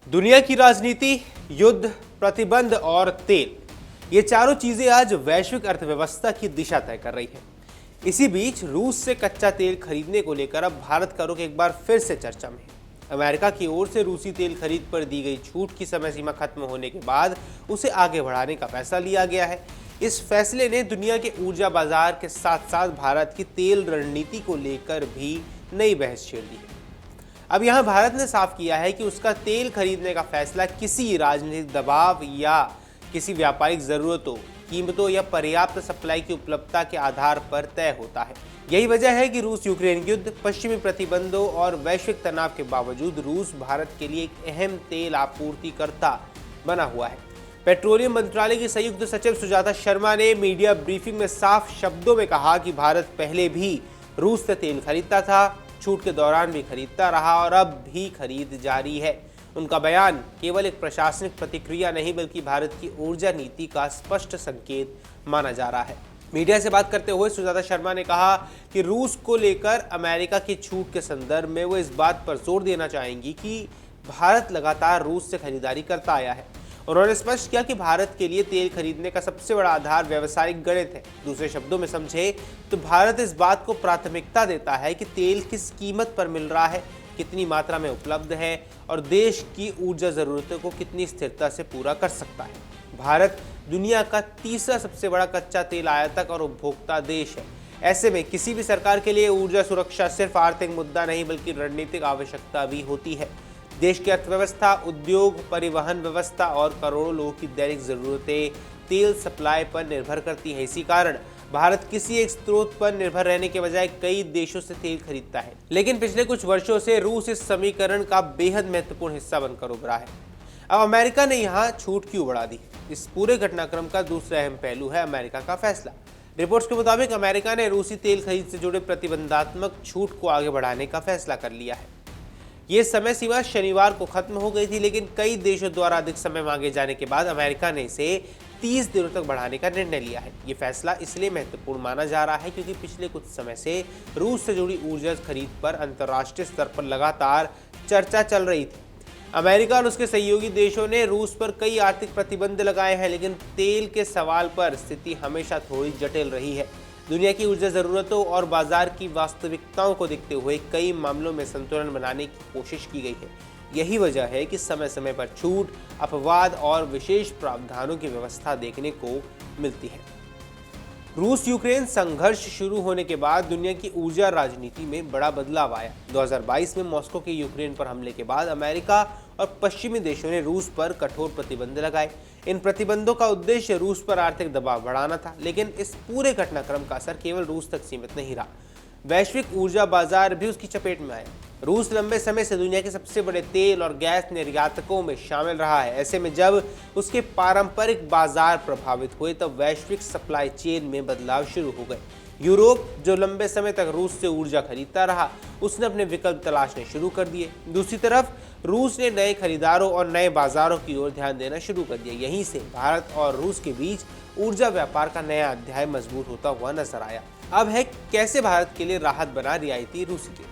दुनिया की राजनीति, युद्ध, प्रतिबंध और तेल, ये चारों चीजें आज वैश्विक अर्थव्यवस्था की दिशा तय कर रही है। इसी बीच रूस से कच्चा तेल खरीदने को लेकर अब भारत का रुख एक बार फिर से चर्चा में है। अमेरिका की ओर से रूसी तेल खरीद पर दी गई छूट की समय सीमा खत्म होने के बाद उसे आगे बढ़ाने का फैसला लिया गया है। इस फैसले ने दुनिया के ऊर्जा बाजार के साथ साथ भारत की तेल रणनीति को लेकर भी नई बहस छेड़ दी है। अब यहां भारत ने साफ किया है कि उसका तेल खरीदने का फैसला किसी राजनीतिक दबाव या किसी व्यापारिक जरूरतों, कीमतों या पर्याप्त सप्लाई की उपलब्धता के आधार पर तय होता है। यही वजह है कि रूस यूक्रेन युद्ध, पश्चिमी प्रतिबंधों और वैश्विक तनाव के बावजूद रूस भारत के लिए एक अहम तेल आपूर्तिकर्ता बना हुआ है। पेट्रोलियम मंत्रालय की संयुक्त सचिव सुजाता शर्मा ने मीडिया ब्रीफिंग में साफ शब्दों में कहा कि भारत पहले भी रूस से तेल खरीदता था, छूट के दौरान भी खरीदता रहा और अब भी खरीद जारी है। उनका बयान केवल एक प्रशासनिक प्रतिक्रिया नहीं बल्कि भारत की ऊर्जा नीति का स्पष्ट संकेत माना जा रहा है। मीडिया से बात करते हुए सुजाता शर्मा ने कहा कि रूस को लेकर अमेरिका की छूट के संदर्भ में वो इस बात पर जोर देना चाहेंगी कि भारत लगातार रूस से खरीदारी करता आया है। उन्होंने स्पष्ट किया कि भारत के लिए तेल खरीदने का सबसे बड़ा आधार व्यावसायिक गणित है। दूसरे शब्दों में समझे तो भारत इस बात को प्राथमिकता देता है कि तेल किस कीमत पर मिल रहा है, कितनी मात्रा में उपलब्ध है और देश की ऊर्जा जरूरतों को कितनी स्थिरता से पूरा कर सकता है। भारत दुनिया का तीसरा सबसे बड़ा कच्चा तेल आयातक और उपभोक्ता देश है। ऐसे में किसी भी सरकार के लिए ऊर्जा सुरक्षा सिर्फ आर्थिक मुद्दा नहीं बल्कि रणनीतिक आवश्यकता भी होती है। देश की अर्थव्यवस्था, उद्योग, परिवहन व्यवस्था और करोड़ों लोगों की दैनिक जरूरतें तेल सप्लाई पर निर्भर करती है। इसी कारण भारत किसी एक स्रोत पर निर्भर रहने के बजाय कई देशों से तेल खरीदता है। लेकिन पिछले कुछ वर्षों से रूस इस समीकरण का बेहद महत्वपूर्ण हिस्सा बनकर उभरा है। अब अमेरिका ने यहाँ छूट क्यों बढ़ा दी? इस पूरे घटनाक्रम का दूसरा अहम पहलू है अमेरिका का फैसला। रिपोर्ट्स के मुताबिक अमेरिका ने रूसी तेल खरीद से जुड़े प्रतिबंधात्मक छूट को आगे बढ़ाने का फैसला कर लिया है। ये समय सीमा शनिवार को खत्म हो गई थी, लेकिन कई देशों द्वारा अधिक समय मांगे जाने के बाद अमेरिका ने इसे 30 दिनों तक बढ़ाने का निर्णय लिया है। ये फैसला इसलिए महत्वपूर्ण माना जा रहा है क्योंकि पिछले कुछ समय से रूस से जुड़ी ऊर्जा खरीद पर अंतर्राष्ट्रीय स्तर पर लगातार चर्चा चल रही थी। अमेरिका और उसके सहयोगी देशों ने रूस पर कई आर्थिक प्रतिबंध लगाए हैं, लेकिन तेल के सवाल पर स्थिति हमेशा थोड़ी जटिल रही है। दुनिया की ऊर्जा जरूरतों और बाजार की वास्तविकताओं को देखते हुए कई मामलों में संतुलन बनाने की कोशिश की गई है। यही वजह है कि समय समय पर छूट, अपवाद और विशेष प्रावधानों की व्यवस्था देखने को मिलती है। रूस यूक्रेन संघर्ष शुरू होने के बाद दुनिया की ऊर्जा राजनीति में बड़ा बदलाव आया। 2022 में मॉस्को के यूक्रेन पर हमले के बाद अमेरिका और पश्चिमी देशों ने रूस पर कठोर प्रतिबंध लगाए। इन प्रतिबंधों का उद्देश्य रूस पर आर्थिक दबाव बढ़ाना था, लेकिन इस पूरे घटनाक्रम का असर केवल रूस तक सीमित नहीं रहा। वैश्विक ऊर्जा बाजार भी उसकी चपेट में आया। रूस लंबे समय से दुनिया के सबसे बड़े तेल और गैस निर्यातकों में शामिल रहा है। ऐसे में जब उसके पारंपरिक बाजार प्रभावित हुए तब वैश्विक सप्लाई चेन में बदलाव शुरू हो गए। यूरोप, जो लंबे समय तक रूस से ऊर्जा खरीदता रहा, उसने अपने विकल्प तलाशने शुरू कर दिए। दूसरी तरफ रूस ने नए खरीदारों और नए बाजारों की ओर ध्यान देना शुरू कर दिया। यहीं से भारत और रूस के बीच ऊर्जा व्यापार का नया अध्याय मजबूत होता हुआ नजर आया। अब है कैसे भारत के लिए राहत बना रियायती रूसी तेल।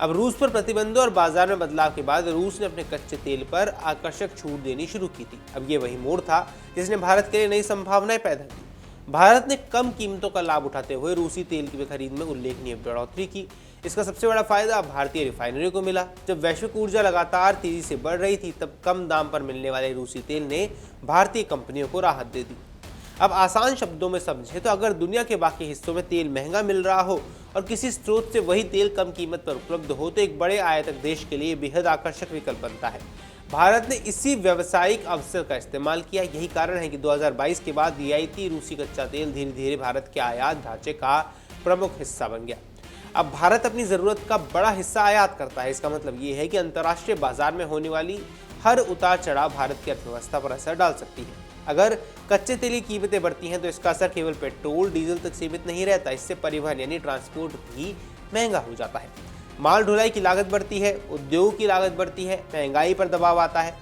अब रूस पर प्रतिबंधों और बाजार में बदलाव के बाद रूस ने अपने कच्चे तेल पर आकर्षक छूट देनी शुरू की थी। अब ये वही मोड़ था जिसने भारत के लिए नई संभावनाएं पैदा की। भारत ने कम कीमतों का लाभ उठाते हुए रूसी तेल की खरीद में उल्लेखनीय बढ़ोतरी की। इसका सबसे बड़ा फायदा भारतीय रिफाइनरियों को मिला। जब वैश्विक ऊर्जा लगातार तेजी से बढ़ रही थी तब कम दाम पर मिलने वाले रूसी तेल ने भारतीय कंपनियों को राहत दे दी। अब आसान शब्दों में समझे तो अगर दुनिया के बाकी हिस्सों में तेल महंगा मिल रहा हो और किसी स्रोत से वही तेल कम कीमत पर उपलब्ध हो तो एक बड़े आयातक देश के लिए बेहद आकर्षक विकल्प बनता है। भारत ने इसी व्यावसायिक अवसर का इस्तेमाल किया। यही कारण है कि 2022 के बाद रियायती रूसी कच्चा तेल धीरे धीरे भारत के आयात ढांचे का प्रमुख हिस्सा बन गया। अब भारत अपनी ज़रूरत का बड़ा हिस्सा आयात करता है। इसका मतलब ये है कि अंतर्राष्ट्रीय बाजार में होने वाली हर उतार चढ़ाव भारत की अर्थव्यवस्था पर असर डाल सकती है। अगर कच्चे तेल की कीमतें बढ़ती हैं तो इसका असर केवल पेट्रोल, डीजल तक सीमित नहीं रहता। इससे परिवहन यानी ट्रांसपोर्ट भी महंगा हो जाता है। माल ढुलाई की लागत बढ़ती है, उद्योग की लागत बढ़ती है, महंगाई पर दबाव आता है,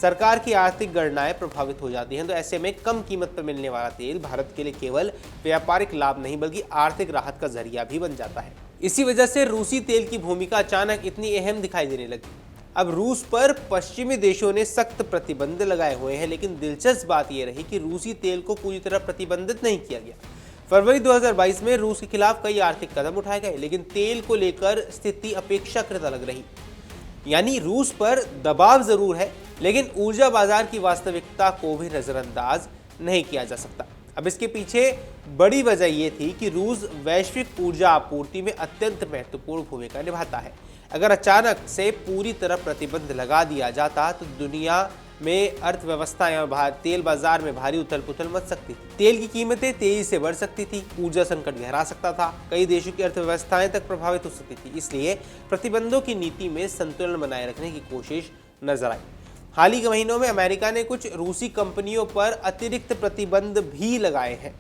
सरकार की आर्थिक गणनाएं प्रभावित हो जाती हैं। तो ऐसे में कम कीमत पर मिलने वाला तेल भारत के लिए केवल व्यापारिक लाभ नहीं बल्कि आर्थिक राहत का जरिया भी बन जाता है। इसी वजह से रूसी तेल की भूमिका अचानक इतनी अहम दिखाई देने लगी। अब रूस पर पश्चिमी देशों ने सख्त प्रतिबंध लगाए हुए हैं, लेकिन दिलचस्प बात यह रही कि रूसी तेल को पूरी तरह प्रतिबंधित नहीं किया गया। फरवरी 2022 में रूस के खिलाफ कई आर्थिक कदम उठाए गए, लेकिन तेल को लेकर स्थिति अपेक्षाकृत अलग रही। यानी रूस पर दबाव जरूर है, लेकिन ऊर्जा बाजार की वास्तविकता को भी नजरअंदाज नहीं किया जा सकता। अब इसके पीछे बड़ी वजह यह थी कि रूस वैश्विक ऊर्जा आपूर्ति में अत्यंत महत्वपूर्ण भूमिका निभाता है। अगर अचानक से पूरी तरह प्रतिबंध लगा दिया जाता तो दुनिया में अर्थव्यवस्था या तेल बाजार में भारी उथल पुथल मच सकती थी। तेल की कीमतें तेजी से बढ़ सकती थी, ऊर्जा संकट गहरा सकता था, कई देशों की अर्थव्यवस्थाएं तक प्रभावित हो सकती थी। इसलिए प्रतिबंधों की नीति में संतुलन बनाए रखने की कोशिश नजर आई। हाल ही के महीनों में अमेरिका ने कुछ रूसी कंपनियों पर अतिरिक्त प्रतिबंध भी लगाए हैं।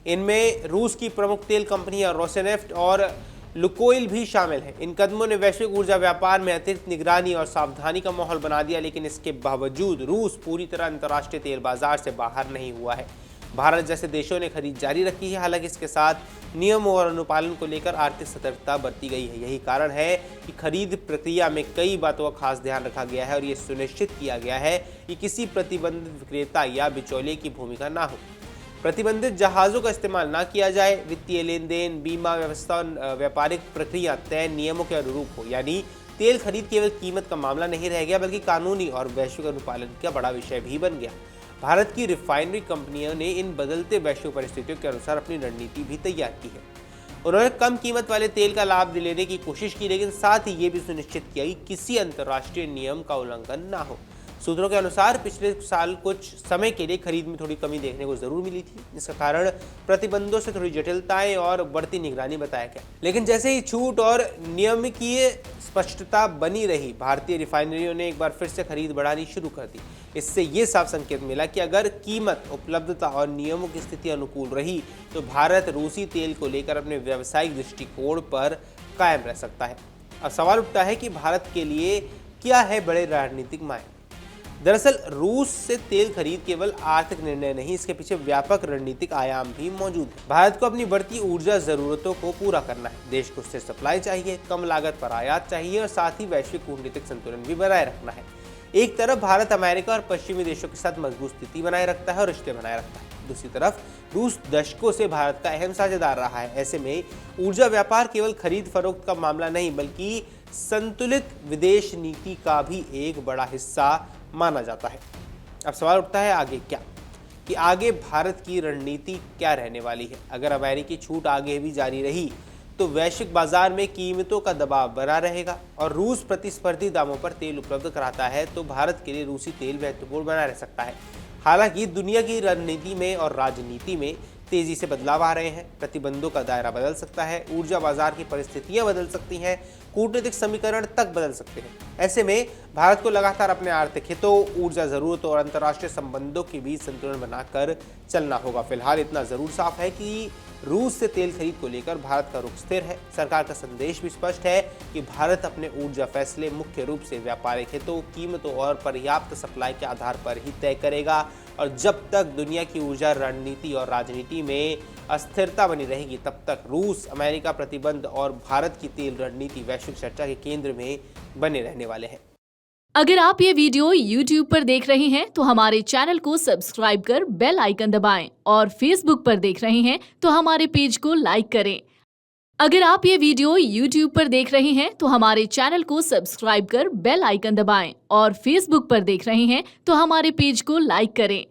इनमें रूस की प्रमुख तेल कंपनियां रोसनेफ्ट और लुकोइल भी शामिल है। इन कदमों ने वैश्विक ऊर्जा व्यापार में अतिरिक्त निगरानी और सावधानी का माहौल बना दिया, लेकिन इसके बावजूद रूस पूरी तरह अंतर्राष्ट्रीय तेल बाजार से बाहर नहीं हुआ है। भारत जैसे देशों ने खरीद जारी रखी है, हालांकि इसके साथ नियमों और अनुपालन को लेकर आर्थिक सतर्कता बरती गई है। यही कारण है कि खरीद प्रक्रिया में कई बातों का खास ध्यान रखा गया है और ये सुनिश्चित किया गया है कि किसी प्रतिबंधित विक्रेता या बिचौलिए की भूमिका ना हो। प्रतिबंधित जहाज़ों का इस्तेमाल ना किया जाए, वित्तीय लेन देन, बीमा व्यवस्था और व्यापारिक प्रक्रिया तय नियमों के अनुरूप हो। यानी तेल खरीद केवल कीमत का मामला नहीं रह गया, बल्कि कानूनी और वैश्विक अनुपालन का बड़ा विषय भी बन गया। भारत की रिफाइनरी कंपनियों ने इन बदलते वैश्विक परिस्थितियों के अनुसार अपनी रणनीति भी तैयार की है। उन्होंने कम कीमत वाले तेल का लाभ लेने की कोशिश की, लेकिन साथ ही ये भी सुनिश्चित किया कि किसी अंतर्राष्ट्रीय नियम का उल्लंघन ना हो। सूत्रों के अनुसार पिछले साल कुछ समय के लिए खरीद में थोड़ी कमी देखने को जरूर मिली थी। इसका कारण प्रतिबंधों से थोड़ी जटिलताएं और बढ़ती निगरानी बताया गया। लेकिन जैसे ही छूट और नियामकीय स्पष्टता बनी रही, भारतीय रिफाइनरियों ने एक बार फिर से खरीद बढ़ानी शुरू कर दी। इससे ये साफ संकेत मिला कि अगर कीमत, उपलब्धता और नियमों की स्थिति अनुकूल रही तो भारत रूसी तेल को लेकर अपने व्यावसायिक दृष्टिकोण पर कायम रह सकता है। अब सवाल उठता है कि भारत के लिए क्या है बड़े राजनीतिक मायने। दरअसल रूस से तेल खरीद केवल आर्थिक निर्णय नहीं, इसके पीछे व्यापक रणनीतिक आयाम भी मौजूद है। भारत को अपनी बढ़ती ऊर्जा जरूरतों को पूरा करना है, देश को स्थिर सप्लाई चाहिए, कम लागत पर आयात चाहिए और साथ ही वैश्विक कूटनीतिक संतुलन भी बनाए रखना है। एक तरफ भारत अमेरिका और पश्चिमी देशों के साथ मजबूत स्थिति बनाए रखता है और रिश्ते बनाए रखता है, दूसरी तरफ रूस दशकों से भारत का अहम साझेदार रहा है। ऐसे में ऊर्जा व्यापार केवल खरीद फरोख्त का मामला नहीं, बल्कि संतुलित विदेश नीति का भी एक बड़ा हिस्सा माना जाता है। अब सवाल उठता है आगे क्या, कि आगे भारत की रणनीति क्या रहने वाली है। अगर अमेरिकी छूट आगे भी जारी रही तो वैश्विक बाजार में कीमतों का दबाव बना रहेगा और रूस प्रतिस्पर्धी दामों पर तेल उपलब्ध कराता है तो भारत के लिए रूसी तेल महत्वपूर्ण बना रह सकता है। हालांकि दुनिया की रणनीति में और राजनीति में तेजी से बदलाव आ रहे हैं, प्रतिबंधों का दायरा बदल सकता है, ऊर्जा बाजार की परिस्थितियां बदल सकती हैं, कूटनीतिक समीकरण तक बदल सकते हैं। ऐसे में भारत को लगातार अपने आर्थिक हितों, ऊर्जा जरूरतों और अंतर्राष्ट्रीय संबंधों के बीच संतुलन बनाकर चलना होगा। फिलहाल इतना जरूर साफ है कि रूस से तेल खरीद को लेकर भारत का रुख स्थिर है। सरकार का संदेश भी स्पष्ट है कि भारत अपने ऊर्जा फैसले मुख्य रूप से व्यापारिक हितों, कीमतों और पर्याप्त सप्लाई के आधार पर ही तय करेगा और जब तक दुनिया की ऊर्जा रणनीति और राजनीति में अस्थिरता बनी रहेगी तब तक रूस, अमेरिका प्रतिबंध और भारत की तेल रणनीति वैश्विक चर्चा के केंद्र में बने रहने वाले हैं। अगर आप ये वीडियो YouTube पर देख रहे हैं तो हमारे चैनल को सब्सक्राइब कर बेल आइकन दबाएं और Facebook पर देख रहे हैं तो हमारे पेज को लाइक करें। अगर आप ये वीडियो YouTube पर देख रहे हैं तो हमारे चैनल को सब्सक्राइब कर बेल आइकन दबाएं और Facebook पर देख रहे हैं तो हमारे पेज को लाइक करें।